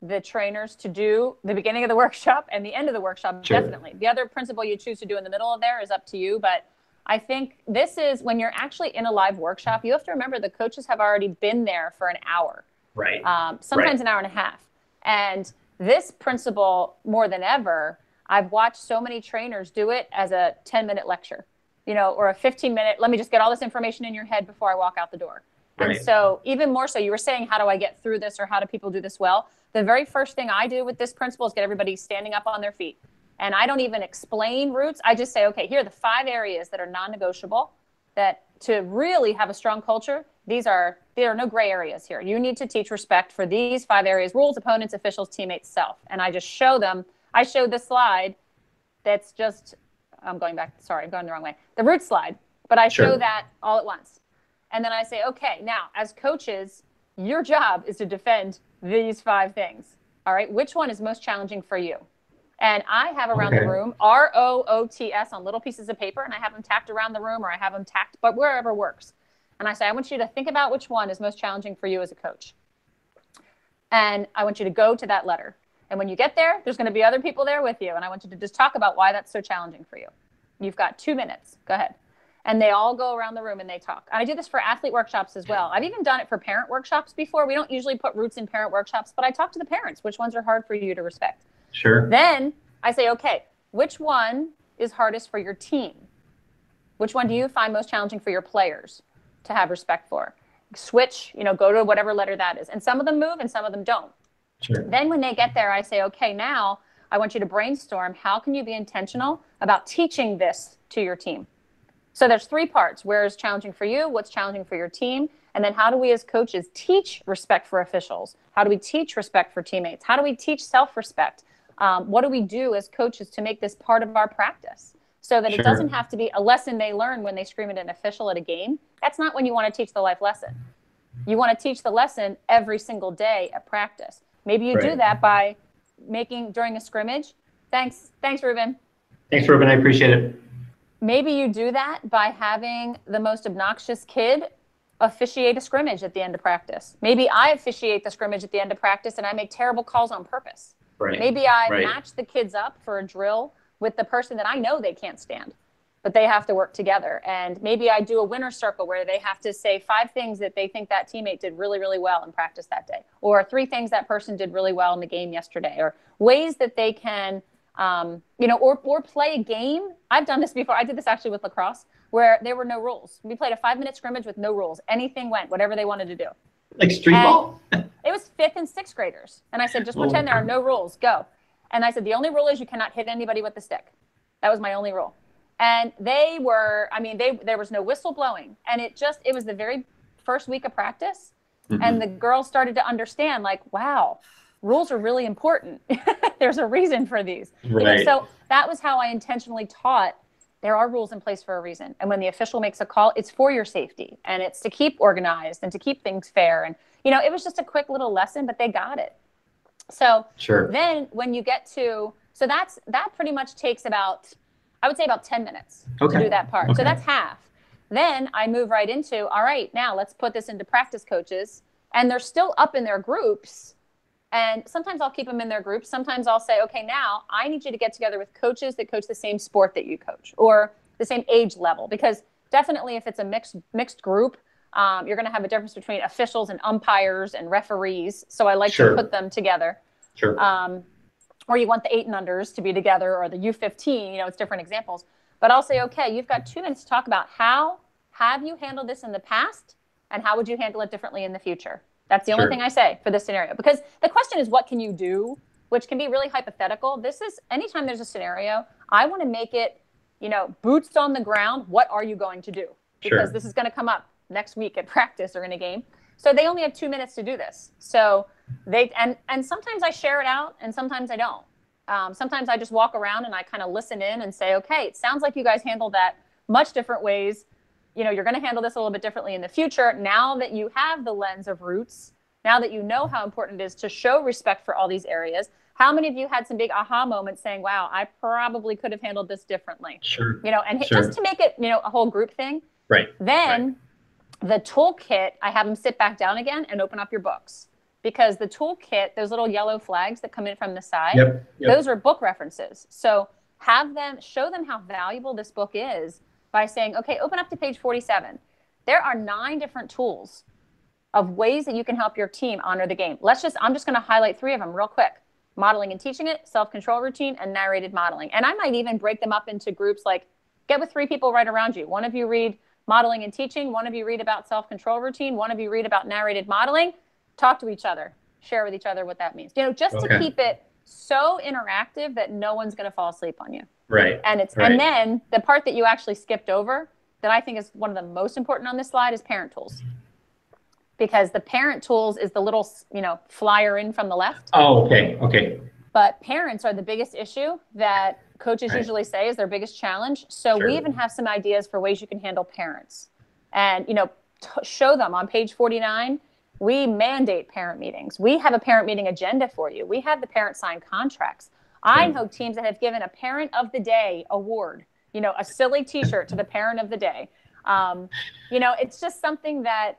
the trainers to do the beginning of the workshop and the end of the workshop. Sure. Definitely. The other principle you choose to do in the middle of there is up to you, but I think this is when you're actually in a live workshop, you have to remember the coaches have already been there for an hour. Right. Sometimes an hour and a half. And this principle, more than ever, I've watched so many trainers do it as a 10-minute lecture, or a 15-minute, let me just get all this information in your head before I walk out the door. Right. And so even more so, you were saying, how do I get through this, or how do people do this well? The very first thing I do with this principle is get everybody standing up on their feet. And I don't even explain roots. I just say, okay, here are the 5 areas that are non-negotiable, that to really have a strong culture, there are no gray areas here. You need to teach respect for these 5 areas: rules, opponents, officials, teammates, self. And I just show them. I showed this slide that's just, I'm going the wrong way. The root slide, but I show that all at once. And then I say, okay, now as coaches, your job is to defend these 5 things. All right. Which one is most challenging for you? And I have around the room ROOTS on little pieces of paper, and I have them tacked around the room, or I have them tacked, but wherever works. And I say, I want you to think about which one is most challenging for you as a coach. And I want you to go to that letter. And when you get there, there's going to be other people there with you. And I want you to just talk about why that's so challenging for you. You've got 2 minutes. Go ahead. And they all go around the room and they talk. And I do this for athlete workshops as well. I've even done it for parent workshops before. We don't usually put roots in parent workshops, but I talk to the parents. Which ones are hard for you to respect? Sure. Then I say, okay, which one is hardest for your team? Which one do you find most challenging for your players to have respect for? Switch, go to whatever letter that is. And some of them move and some of them don't. Sure. Then when they get there, I say, okay, now I want you to brainstorm. How can you be intentional about teaching this to your team? So there's 3 parts. Where is challenging for you? What's challenging for your team? And then how do we as coaches teach respect for officials? How do we teach respect for teammates? How do we teach self-respect? What do we do as coaches to make this part of our practice so that it doesn't have to be a lesson they learn when they scream at an official at a game? That's not when you want to teach the life lesson. You want to teach the lesson every single day at practice. Maybe you do that by making during a scrimmage. Thanks, Ruben. Thanks, Ruben. I appreciate it. Maybe you do that by having the most obnoxious kid officiate a scrimmage at the end of practice. Maybe I officiate the scrimmage at the end of practice and I make terrible calls on purpose. Right. Maybe I match the kids up for a drill with the person that I know they can't stand, but they have to work together. And maybe I do a winner's circle where they have to say 5 things that they think that teammate did really, really well in practice that day, or 3 things that person did really well in the game yesterday, or ways that they can, or play a game. I've done this before. I did this actually with lacrosse where there were no rules. We played a 5-minute scrimmage with no rules. Anything went, whatever they wanted to do. Like street ball? It was 5th and 6th graders. And I said, just pretend there are no rules, go. And I said, the only rule is you cannot hit anybody with the stick. That was my only rule. And they were, there was no whistle blowing. And it was the very first week of practice. Mm-hmm. And the girls started to understand, like, wow, rules are really important. There's a reason for these. Right. So that was how I intentionally taught there are rules in place for a reason. And when the official makes a call, it's for your safety. And it's to keep organized and to keep things fair. And, it was just a quick little lesson, but they got it. So then when you get to, that pretty much takes about, I would say about 10 minutes to do that part. So that's half. Then I move right into, all right, now let's put this into practice coaches. And they're still up in their groups. And sometimes I'll keep them in their groups. Sometimes I'll say, okay, now I need you to get together with coaches that coach the same sport that you coach or the same age level. Because definitely if it's a mixed group, you're going to have a difference between officials and umpires and referees. So I like to put them together. Sure. Or you want the 8 and unders to be together or the U15, it's different examples. But I'll say, okay, you've got 2 minutes to talk about how have you handled this in the past and how would you handle it differently in the future? That's the only thing I say for this scenario. Because the question is, what can you do? Which can be really hypothetical. This is, anytime there's a scenario, I want to make it, boots on the ground. What are you going to do? Because this is going to come up next week at practice or in a game. So they only have 2 minutes to do this. So and sometimes I share it out and sometimes I don't. Sometimes I just walk around and I kind of listen in and say, okay, it sounds like you guys handled that much different ways. You're going to handle this a little bit differently in the future. Now that you have the lens of roots, now that you know how important it is to show respect for all these areas, how many of you had some big aha moments saying, wow, I probably could have handled this differently? Sure. Just to make it, a whole group thing. Right. Then the toolkit, I have them sit back down again and open up your books. Because the toolkit, those little yellow flags that come in from the side, those are book references. So show them how valuable this book is by saying, okay, open up to page 47. There are 9 different tools of ways that you can help your team honor the game. I'm just going to highlight 3 of them real quick. Modeling and teaching it, self-control routine, and narrated modeling. And I might even break them up into groups like get with 3 people right around you. One of you read modeling and teaching. One of you read about self-control routine. One of you read about narrated modeling. Talk to each other. Share with each other what that means. Just to keep it so interactive that no one's going to fall asleep on you. Right. And and then the part that you actually skipped over that I think is one of the most important on this slide is parent tools. Because the parent tools is the little, flyer in from the left. Oh, okay. But parents are the biggest issue that coaches usually say is their biggest challenge. So we even have some ideas for ways you can handle parents. And, show them on page 49. We mandate parent meetings. We have a parent meeting agenda for you. We have the parent sign contracts. I know teams that have given a parent of the day award, a silly t-shirt to the parent of the day. It's just something that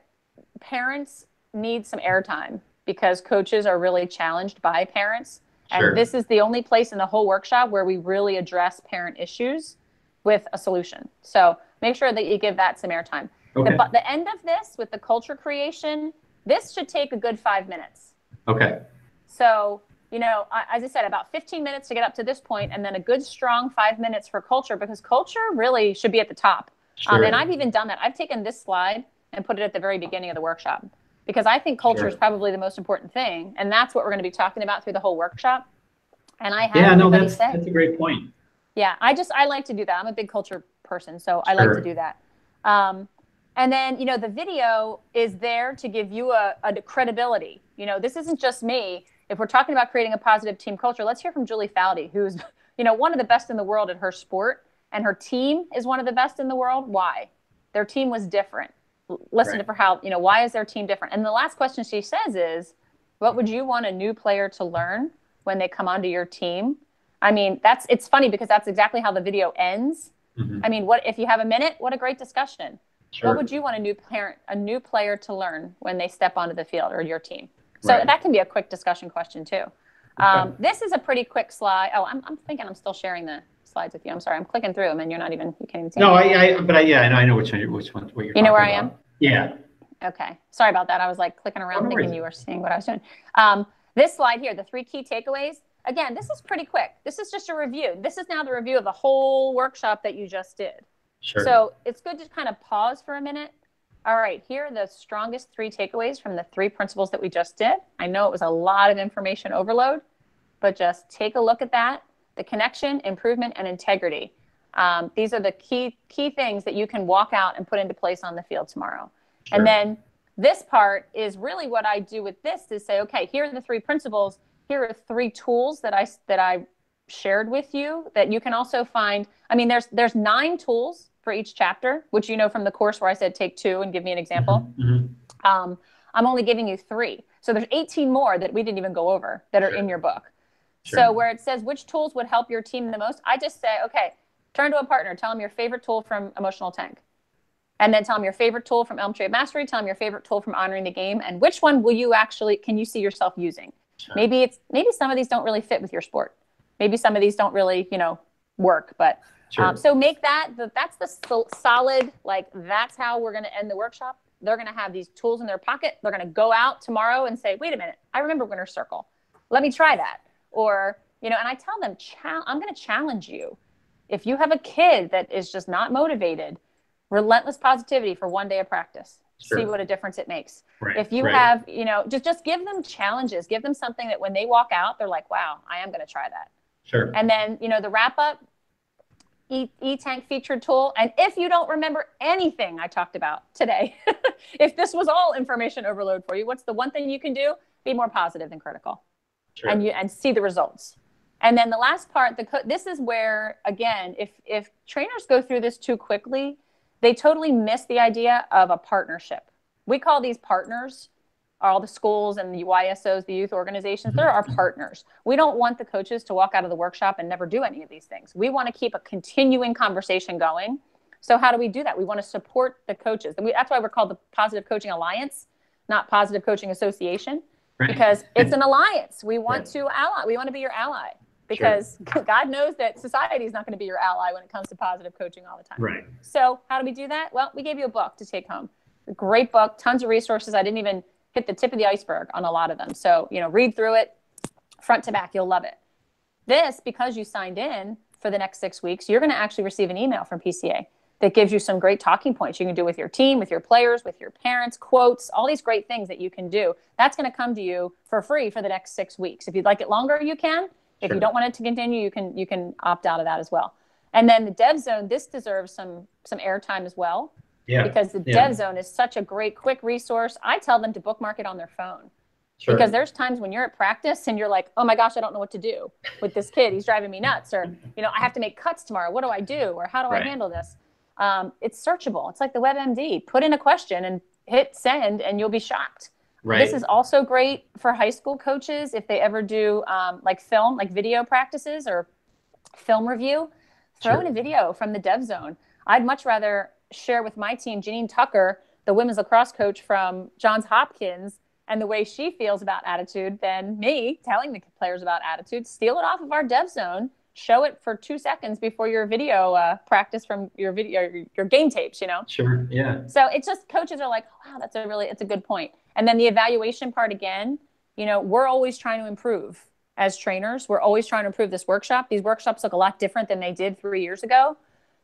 parents need some airtime because coaches are really challenged by parents. And this is the only place in the whole workshop where we really address parent issues with a solution. So make sure that you give that some airtime. Okay. The end of this with the culture creation, this should take a good 5 minutes. Okay. So, as I said, about 15 minutes to get up to this point, and then a good strong 5 minutes for culture, because culture really should be at the top. Sure. And I've even done that. I've taken this slide and put it at the very beginning of the workshop because I think culture is probably the most important thing. And that's what we're going to be talking about through the whole workshop. And I have that's a great point. Yeah, I like to do that. I'm a big culture person, so I like to do that. And then, the video is there to give you a credibility. This isn't just me. If we're talking about creating a positive team culture, let's hear from Julie Foudy, who's, one of the best in the world at her sport, and her team is one of the best in the world. Why? Their team was different. Listen to for how, why is their team different? And the last question she says is, what would you want a new player to learn when they come onto your team? I mean, it's funny because that's exactly how the video ends. Mm-hmm. I mean, if you have a minute, what a great discussion. Sure. What would you want a new player to learn when they step onto the field or your team? So that can be a quick discussion question too. Okay. This is a pretty quick slide. Oh, I'm thinking I'm still sharing the slides with you. I'm sorry. I'm clicking through them and you can't even see. No, I know what you're talking about. You know where I am? Yeah. Okay. Sorry about that. I was like clicking around thinking you were seeing what I was doing. This slide here, the 3 key takeaways. Again, this is pretty quick. This is just a review. This is now the review of the whole workshop that you just did. Sure. So it's good to kind of pause for a minute. All right, here are the strongest 3 takeaways from the 3 principles that we just did. I know it was a lot of information overload, but just take a look at that. The connection, improvement, and integrity. These are the key things that you can walk out and put into place on the field tomorrow. Sure. And then this part is really what I do with this is say, okay, here are the 3 principles. Here are 3 tools that I shared with you that you can also find. I mean, there's 9 tools for each chapter, which from the course where I said take 2 and give me an example. Mm-hmm. I'm only giving you 3. So there's 18 more that we didn't even go over that are in your book. Sure. So where it says which tools would help your team the most, I just say, okay, turn to a partner, tell them your favorite tool from Emotional Tank. And then tell them your favorite tool from Elm Tree of Mastery, tell them your favorite tool from Honoring the Game, and which one can you see yourself using? Sure. Maybe some of these don't really fit with your sport. Maybe some of these don't really, work. But sure. So make that's the solid, that's how we're going to end the workshop. They're going to have these tools in their pocket. They're going to go out tomorrow and say, wait a minute, I remember Winner's Circle. Let me try that. Or, and I tell them, I'm going to challenge you. If you have a kid that is just not motivated, relentless positivity for 1 day of practice. Sure. See what a difference it makes. Right. If you have, just give them challenges, give them something that when they walk out, they're like, wow, I am going to try that. Sure. And then, the wrap up, E-Tank featured tool. And if you don't remember anything I talked about today, if this was all information overload for you, what's the one thing you can do? Be more positive than critical. Sure. And see the results. And then the last part, this is where, again, if trainers go through this too quickly, they totally miss the idea of a partnership. We call these partners, all the schools and the YSOs, the youth organizations, they're our partners. We don't want the coaches to walk out of the workshop and never do any of these things. We want to keep a continuing conversation going. So how do we do that? We want to support the coaches. And that's why we're called the Positive Coaching Alliance, not Positive Coaching Association, because it's an alliance. We want to ally. We want to be your ally. Because God knows that society is not going to be your ally when it comes to positive coaching all the time. Right. So how do we do that? Well, we gave you a book to take home. A great book, tons of resources. I didn't even hit the tip of the iceberg on a lot of them. So, read through it front to back. You'll love it. This, because you signed in for the next 6 weeks, you're going to actually receive an email from PCA that gives you some great talking points you can do with your team, with your players, with your parents, quotes, all these great things that you can do. That's going to come to you for free for the next 6 weeks. If you'd like it longer, you can. If you don't want it to continue, you can opt out of that as well. And then the Dev Zone, this deserves some airtime as well. Yeah. Because the Dev Zone is such a great quick resource. I tell them to bookmark it on their phone. Sure. Because there's times when you're at practice and you're like, oh my gosh, I don't know what to do with this kid. He's driving me nuts. Or, I have to make cuts tomorrow. What do I do? Or how do I handle this? It's searchable. It's like the WebMD. Put in a question and hit send and you'll be shocked. Right. This is also great for high school coaches if they ever do video practices or film review. Throw in a video from the Dev Zone. I'd much rather share with my team, Janine Tucker, the women's lacrosse coach from Johns Hopkins, and the way she feels about attitude than me telling the players about attitude. Steal it off of our Dev Zone. Show it for 2 seconds before your video practice from your game tapes, Sure, yeah. So it's just coaches are like, oh, wow, it's a good point. And then the evaluation part again, we're always trying to improve as trainers. We're always trying to improve this workshop. These workshops look a lot different than they did 3 years ago.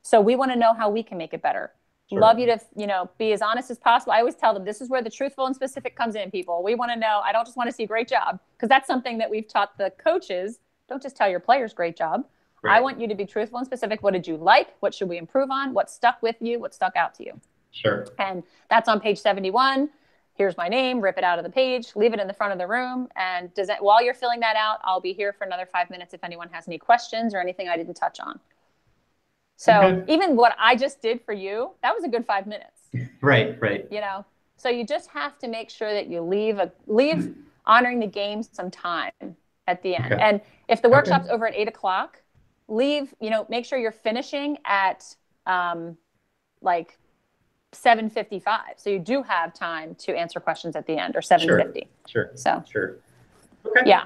So we want to know how we can make it better. Love you to, be as honest as possible. I always tell them this is where the truthful and specific comes in, people. We want to know. I don't just want to see great job, because that's something that we've taught the coaches. Don't just tell your players great job. Right. I want you to be truthful and specific. What did you like? What should we improve on? What stuck with you? What stuck out to you? Sure. And that's on page 71. Here's my name. Rip it out of the page. Leave it in the front of the room. And while you're filling that out, I'll be here for another 5 minutes if anyone has any questions or anything I didn't touch on. So even what I just did for you, that was a good 5 minutes. Right. So you just have to make sure that you leave honoring the game some time at the end. And if the workshop's over at 8:00, make sure you're finishing at like 7:55. So you do have time to answer questions at the end, or 7:50. Sure. Sure. Okay. Yeah.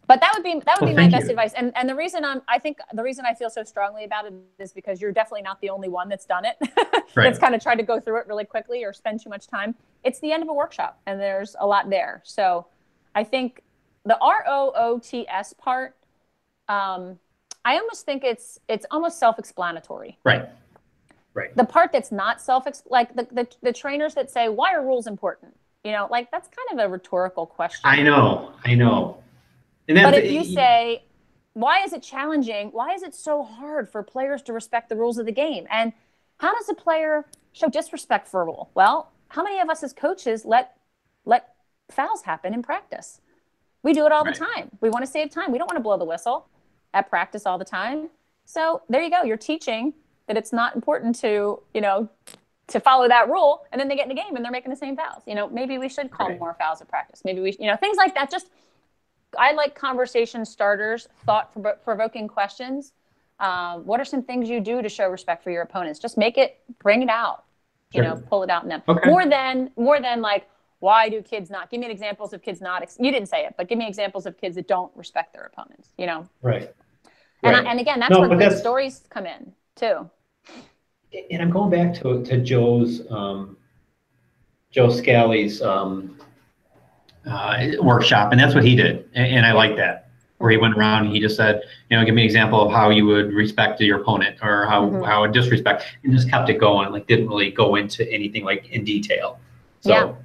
But that would be my best advice. And the reason I feel so strongly about it is because you're definitely not the only one that's done it. That's kind of tried to go through it really quickly or spend too much time. It's the end of a workshop, and there's a lot there. So I think the ROOTS part, I almost think it's almost self-explanatory. Right. The part that's not like the trainers that say, why are rules important? Like that's kind of a rhetorical question. I know. But if you say, why is it challenging? Why is it so hard for players to respect the rules of the game? And how does a player show disrespect for a rule? Well, how many of us as coaches let fouls happen in practice? We do it all the time. We want to save time. We don't want to blow the whistle at practice all the time. So there you go. You're teaching that it's not important to follow that rule. And then they get in a game and they're making the same fouls. Maybe we should call more fouls at practice. Maybe we, things like that. I like conversation starters, thought-provoking questions. What are some things you do to show respect for your opponents? Just bring it out, pull it out in them. More than like, why do kids not? Give me examples of kids not. You didn't say it, but give me examples of kids that don't respect their opponents. Right. And again, that's where great stories come in too. And I'm going back to Joe Scally's workshop, and that's what he did, and I like that, where he went around and he just said, give me an example of how you would respect your opponent, or how disrespect, and just kept it going, like didn't really go into anything like in detail. So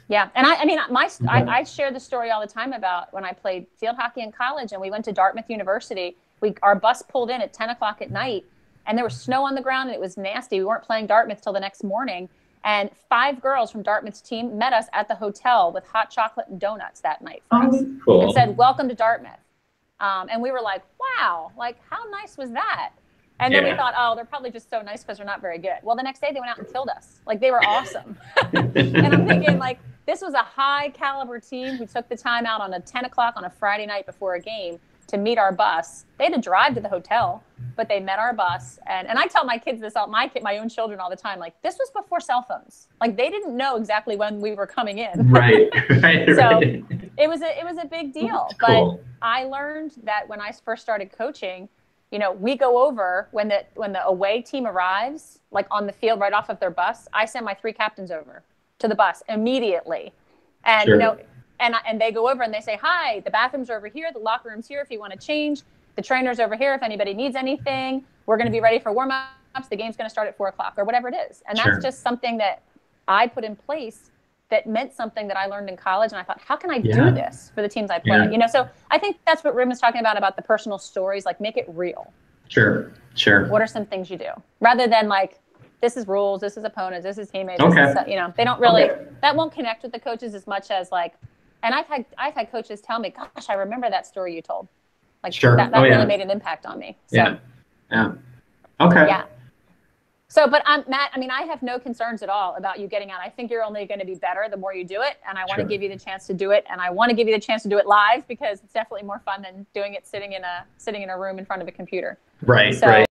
yeah. And I share the story all the time about when I played field hockey in college, and we went to Dartmouth University. Our bus pulled in at 10:00 at night, and there was snow on the ground and it was nasty. We weren't playing Dartmouth till the next morning. And 5 girls from Dartmouth's team met us at the hotel with hot chocolate and donuts that night for us. Cool. And said, welcome to Dartmouth. And we were like, wow, like how nice was that? And then we thought, oh, they're probably just so nice because they're not very good. Well, the next day they went out and killed us. Like they were awesome. And I'm thinking like, this was a high caliber team who took the time out on a 10:00 on a Friday night before a game to meet our bus. They had to drive to the hotel, but they met our bus. And I tell my kids this, my own children all the time, like this was before cell phones. Like they didn't know exactly when we were coming in. Right. So it was a big deal. But I learned that when I first started coaching, we go over when the away team arrives, like on the field right off of their bus, I send my 3 captains over to the bus immediately. And and they go over and they say, hi, the bathrooms are over here, the locker room's here if you want to change, the trainer's over here if anybody needs anything, we're going to be ready for warm-ups, the game's going to start at 4:00 or whatever it is. And that's just something that I put in place that meant something that I learned in college, and I thought, how can I do this for the teams I play? So I think that's what Rim is talking about the personal stories, like make it real. Sure. What are some things you do? Rather than like, this is rules, this is opponents, this is teammates, they don't really, that won't connect with the coaches as much as like, and I've had coaches tell me, gosh, I remember that story you told. Like that really made an impact on me. So, yeah. Okay. Yeah. So, but Matt, I have no concerns at all about you getting out. I think you're only going to be better the more you do it. And I want to give you the chance to do it. And I want to give you the chance to do it live because it's definitely more fun than doing it sitting in a room in front of a computer. Right. So, right.